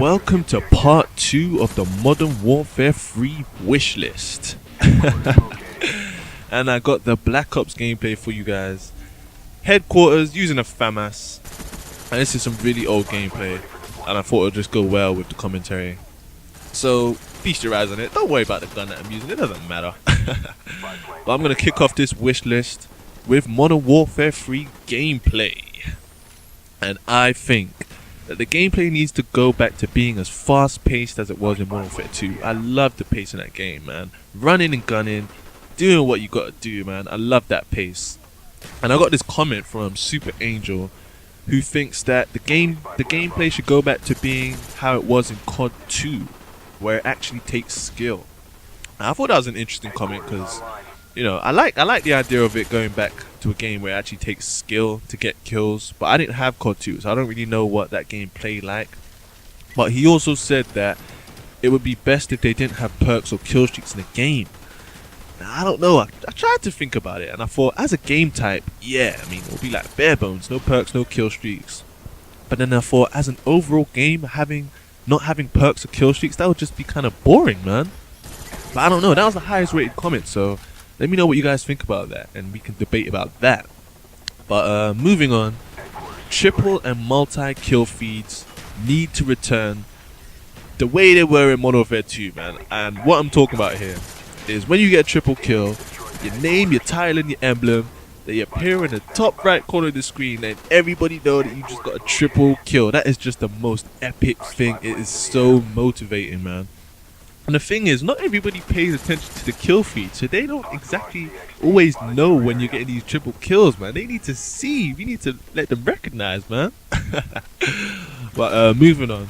welcome to part 2 of the Modern Warfare 3 wishlist. And I got the Black Ops gameplay for you guys. Headquarters using a FAMAS. And this is some really old gameplay, and I thought it would just go well with the commentary. So feast your eyes on it. Don't worry about the gun that I'm using, it doesn't matter. But I'm going to kick off this wish list with Modern Warfare 3 gameplay. And I think that the gameplay needs to go back to being as fast paced as it was in Modern Warfare 2. I love the pace in that game, man. Running and gunning, doing what you gotta do, man. I love that pace. And I got this comment from Super Angel, who thinks that the gameplay should go back to being how it was in COD 2, where it actually takes skill. And I thought that was an interesting comment because, you know, I like the idea of it going back to a game where it actually takes skill to get kills. But I didn't have COD 2, so I don't really know what that game played like. But he also said that it would be best if they didn't have perks or kill streaks in the game. I don't know, I tried to think about it, and I thought, as a game type, yeah, I mean, it would be like bare bones, no perks, no kill streaks. But then I thought, as an overall game, not having perks or kill streaks, that would just be kind of boring, man. But I don't know, that was the highest rated comment, so let me know what you guys think about that, and we can debate about that. But moving on, triple and multi kill feeds need to return the way they were in Modern Warfare 2, man. And what I'm talking about here is when you get a triple kill, your name, your title, and your emblem, they appear in the top right corner of the screen, and everybody know that you just got a triple kill. That is just the most epic thing. It is so motivating, man. And the thing is, not everybody pays attention to the kill feed, so they don't exactly always know when you're getting these triple kills, man. They need to see. We need to let them recognize, man. But moving on,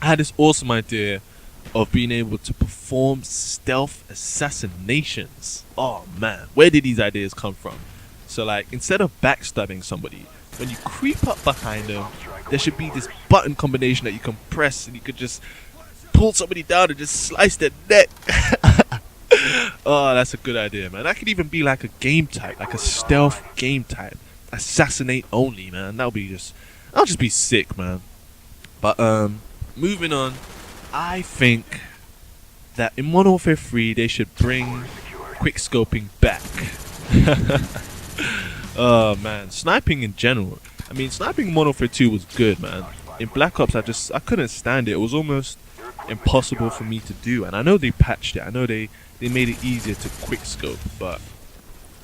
I had this awesome idea of being able to perform stealth assassinations. Oh man, where did these ideas come from? So like, instead of backstabbing somebody, when you creep up behind them, there should be this button combination that you can press, and you could just pull somebody down and just slice their neck. Oh, that's a good idea, man. That could even be like a game type, like a stealth game type, assassinate only, man. That'll just be sick, man. But moving on, I think that in Modern Warfare 3 they should bring quick scoping back. Oh man, sniping in general. I mean, sniping in Modern Warfare 2 was good, man. In Black Ops, I couldn't stand it. It was almost impossible for me to do. And I know they patched it. I know they made it easier to quick scope, but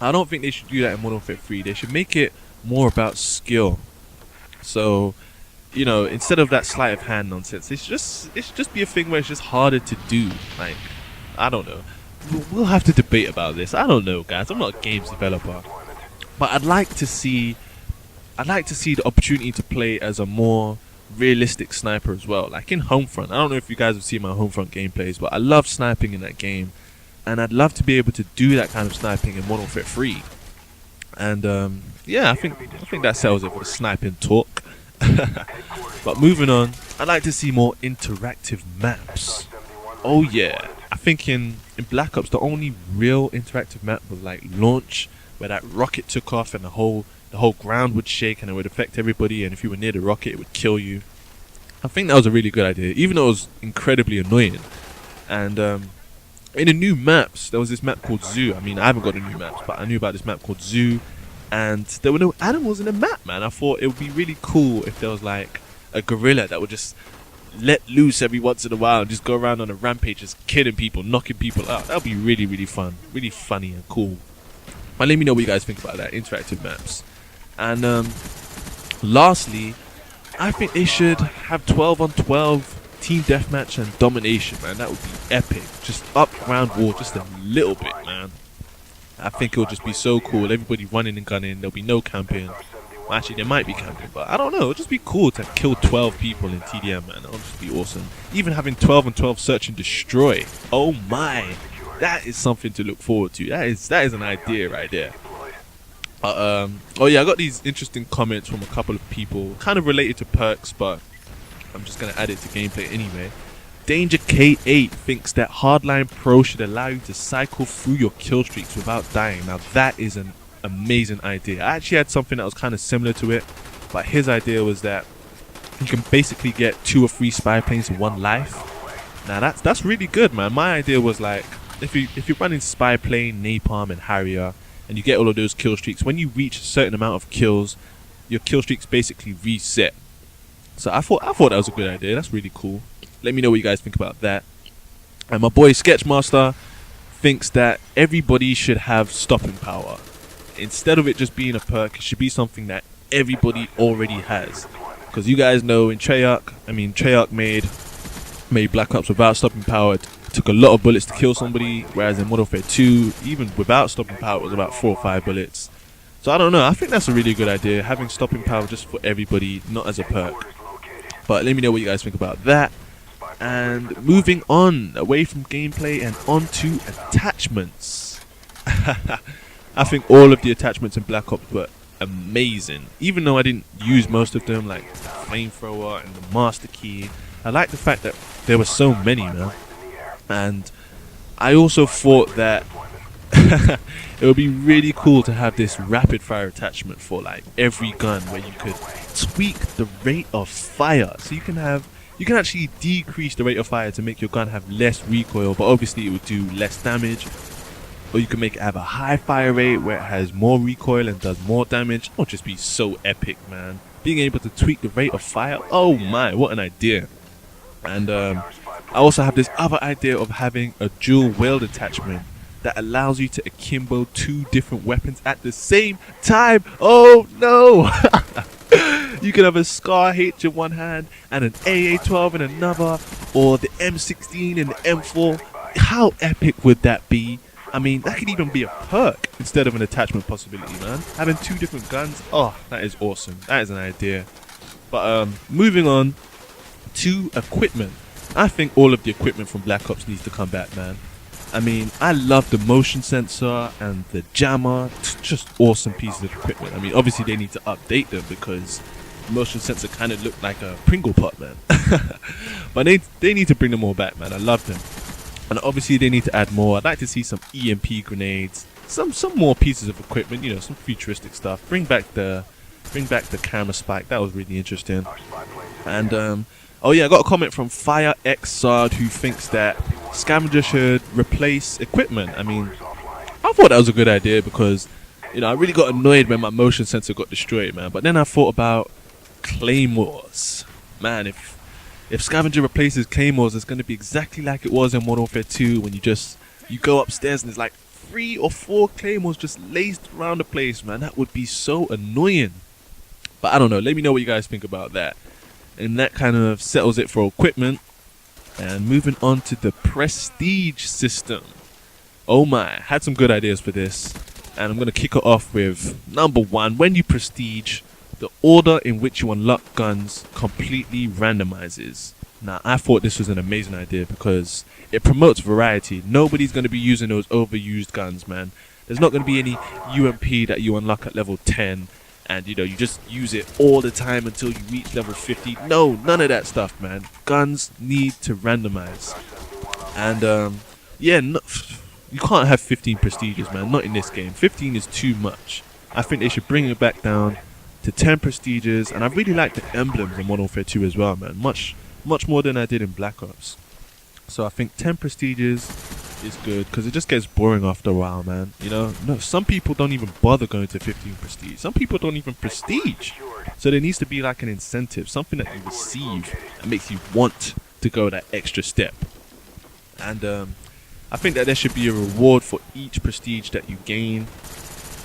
I don't think they should do that in Modern Warfare 3. They should make it more about skill. So, you know, instead of that sleight of hand nonsense, it should just be a thing where it's just harder to do. Like, I don't know. We'll have to debate about this. I don't know, guys. I'm not a games developer, but I'd like to see the opportunity to play as a more realistic sniper as well. Like in Homefront. I don't know if you guys have seen my Homefront gameplays, but I love sniping in that game, and I'd love to be able to do that kind of sniping in Modern Warfare 3. And yeah, I think that sells it for the sniping talk. But moving on, I'd like to see more interactive maps. Oh yeah, I think in Black Ops the only real interactive map was like Launch, where that rocket took off and the whole ground would shake and it would affect everybody, and if you were near the rocket it would kill you. I think that was a really good idea, even though it was incredibly annoying. And in the new maps, there was this map called Zoo. I mean, I haven't got the new maps, but I knew about this map called Zoo. And there were no animals in the map, man. I thought it would be really cool if there was like a gorilla that would just let loose every once in a while and just go around on a rampage, just killing people, knocking people out. That would be really, really fun, really funny and cool. But let me know what you guys think about that, interactive maps. And lastly, I think they should have 12 on 12 team deathmatch and domination, man. That would be epic. Just up ground war just a little bit, man. I think it would just be so cool. Everybody running and gunning. There'll be no camping. Well, actually, there might be camping, but I don't know. It'll just be cool to kill 12 people in TDM, man. That'll just be awesome. Even having 12 on 12 search and destroy. Oh my. That is something to look forward to. That is an idea right there. Oh yeah, I got these interesting comments from a couple of people, kind of related to perks, but I'm just going to add it to gameplay anyway. Danger K8 thinks that Hardline Pro should allow you to cycle through your kill streaks without dying. Now that is an amazing idea. I actually had something that was kind of similar to it, but his idea was that you can basically get 2 or 3 spy planes in one life. Now that's really good, man. My idea was like, if you're running spy plane, napalm, and Harrier, and you get all of those kill streaks, when you reach a certain amount of kills, your kill streaks basically reset. So I thought that was a good idea. That's really cool. Let me know what you guys think about that. And my boy Sketchmaster thinks that everybody should have stopping power. Instead of it just being a perk, it should be something that everybody already has. Because you guys know in Treyarch made Black Ops without stopping power. It took a lot of bullets to kill somebody, whereas in Modern Warfare 2, even without stopping power, it was about 4 or 5 bullets. So I don't know. I think that's a really good idea, having stopping power just for everybody, not as a perk. But let me know what you guys think about that. And moving on, away from gameplay and onto attachments. I think all of the attachments in Black Ops were amazing. Even though I didn't use most of them, like the flamethrower and the master key, I like the fact that there were so many, man. And I also thought that it would be really cool to have this rapid fire attachment for like every gun, where you could tweak the rate of fire. So you can actually decrease the rate of fire to make your gun have less recoil, but obviously it would do less damage. Or you can make it have a high fire rate where it has more recoil and does more damage. It would just be so epic, man. Being able to tweak the rate of fire, oh my, what an idea. And I also have this other idea of having a dual wield attachment that allows you to akimbo 2 different weapons at the same time. Oh no! You can have a Scar H in one hand and an AA-12 in another, or the M16 and the M4. How epic would that be? I mean, that could even be a perk instead of an attachment possibility, man. Having 2 different guns, oh, that is awesome. That is an idea. But moving on to equipment. I think all of the equipment from Black Ops needs to come back, man. I mean, I love the motion sensor and the jammer. Just awesome pieces of equipment. I mean, obviously they need to update them because the motion sensor kind of looked like a Pringle pot, man. But they need to bring them all back, man. I love them. And obviously they need to add more. I'd like to see some EMP grenades, some more pieces of equipment, you know, some futuristic stuff. Bring back the camera spike. That was really interesting. And oh yeah, I got a comment from Fire X Sard who thinks that Scavenger should replace equipment. I mean, I thought that was a good idea because, you know, I really got annoyed when my motion sensor got destroyed, man. But then I thought about claymores. Man, if Scavenger replaces claymores, it's going to be exactly like it was in Modern Warfare 2 when you go upstairs and there's like 3 or 4 claymores just laced around the place, man. That would be so annoying. But I don't know. Let me know what you guys think about that. And that kind of settles it for equipment. And moving on to the prestige system. Oh my, had some good ideas for this. And I'm going to kick it off with number 1. When you prestige, the order in which you unlock guns completely randomizes. Now, I thought this was an amazing idea because it promotes variety. Nobody's going to be using those overused guns, man. There's not going to be any UMP that you unlock at level 10 and, you know, you just use it all the time until you reach level 50. No, none of that stuff, man. Guns need to randomize. And, yeah, you can't have 15 prestiges, man. Not in this game. 15 is too much. I think they should bring it back down to 10 prestiges, and I really like the emblems in Modern Warfare 2 as well, man. Much more than I did in Black Ops. So I think 10 prestiges is good because it just gets boring after a while, man. You know, no, some people don't even bother going to 15 prestige. Some people don't even prestige. So there needs to be like an incentive, something that you receive that makes you want to go that extra step. And I think that there should be a reward for each prestige that you gain.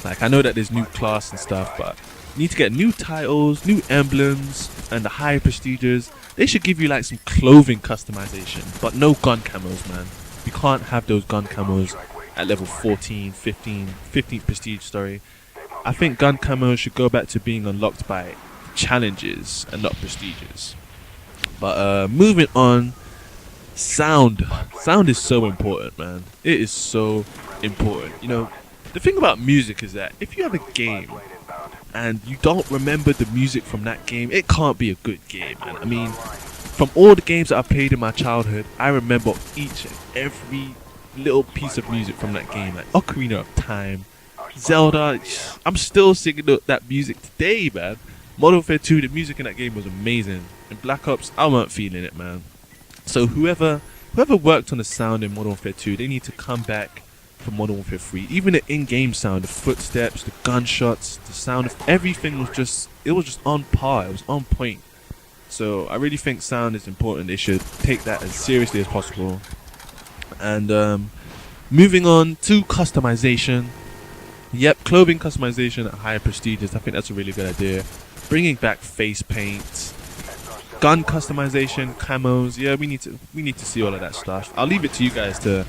Like, I know that there's new class and stuff, but you need to get new titles, new emblems, and the higher prestiges. They should give you like some clothing customization, but no gun camos, man. You can't have those gun camos at level 14, 15th prestige, sorry. I think gun camos should go back to being unlocked by challenges and not prestiges. But moving on, sound. Sound is so important, man. It is so important. You know, the thing about music is that if you have a game and you don't remember the music from that game, it can't be a good game, man. I mean, from all the games that I played in my childhood, I remember each and every little piece of music from that game. Like Ocarina of Time, Zelda. I'm still singing that music today, man. Modern Warfare 2, the music in that game was amazing. In Black Ops, I weren't feeling it, man. So whoever worked on the sound in Modern Warfare 2, they need to come back for Modern Warfare 3. Even the in-game sound, the footsteps, the gunshots, the sound of everything was just on par. It was on point. So I really think sound is important. They should take that as seriously as possible. And moving on to customization. Yep, clothing customization at higher prestiges. I think that's a really good idea. Bringing back face paint, gun customization, camos. Yeah, we need to see all of that stuff. I'll leave it to you guys to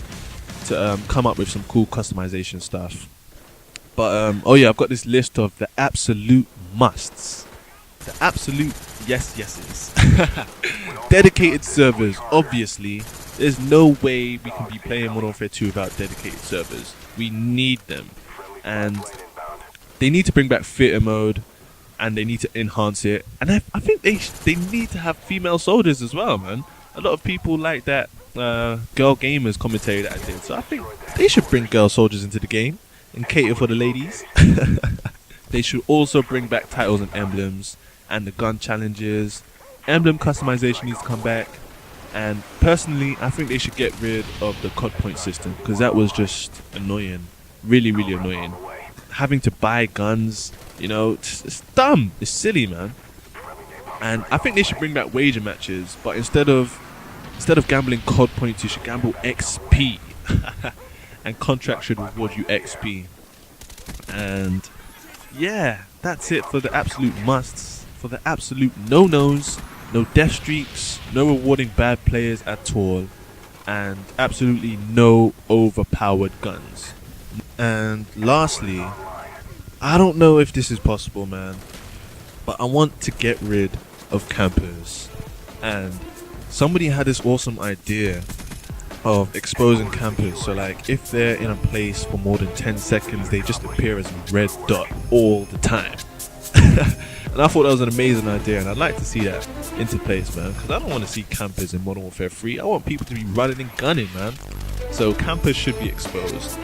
come up with some cool customization stuff. But oh yeah, I've got this list of the absolute musts. The absolute yeses. Dedicated servers. Obviously, there's no way we can be playing Modern Warfare 2 without dedicated servers. We need them, and they need to bring back theater mode, and they need to enhance it. And I think they need to have female soldiers as well, man. A lot of people like that girl gamers commentary that I did, so I think they should bring girl soldiers into the game and cater for the ladies. They should also bring back titles and emblems and the gun challenges. Emblem customization needs to come back. And personally, I think they should get rid of the COD point system, because that was just annoying. Really, really annoying. Having to buy guns, you know, it's dumb. It's silly, man. And I think they should bring back wager matches, but instead of gambling COD points, you should gamble XP. And contracts should reward you XP. And yeah, that's it for the absolute musts. For the absolute no-nos. No death streaks, no rewarding bad players at all, and absolutely no overpowered guns. And lastly, I don't know if this is possible, man, but I want to get rid of campers. And somebody had this awesome idea of exposing campers. So like, if they're in a place for more than 10 seconds, they just appear as a red dot all the time. And I thought that was an amazing idea, and I'd like to see that into place, man, because I don't want to see campers in Modern Warfare 3. I want people to be running and gunning, man. So campers should be exposed.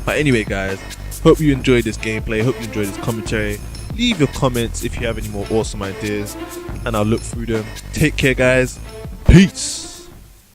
But anyway, guys, hope you enjoyed this gameplay. Hope you enjoyed this commentary. Leave your comments if you have any more awesome ideas, and I'll look through them. Take care, guys. Peace.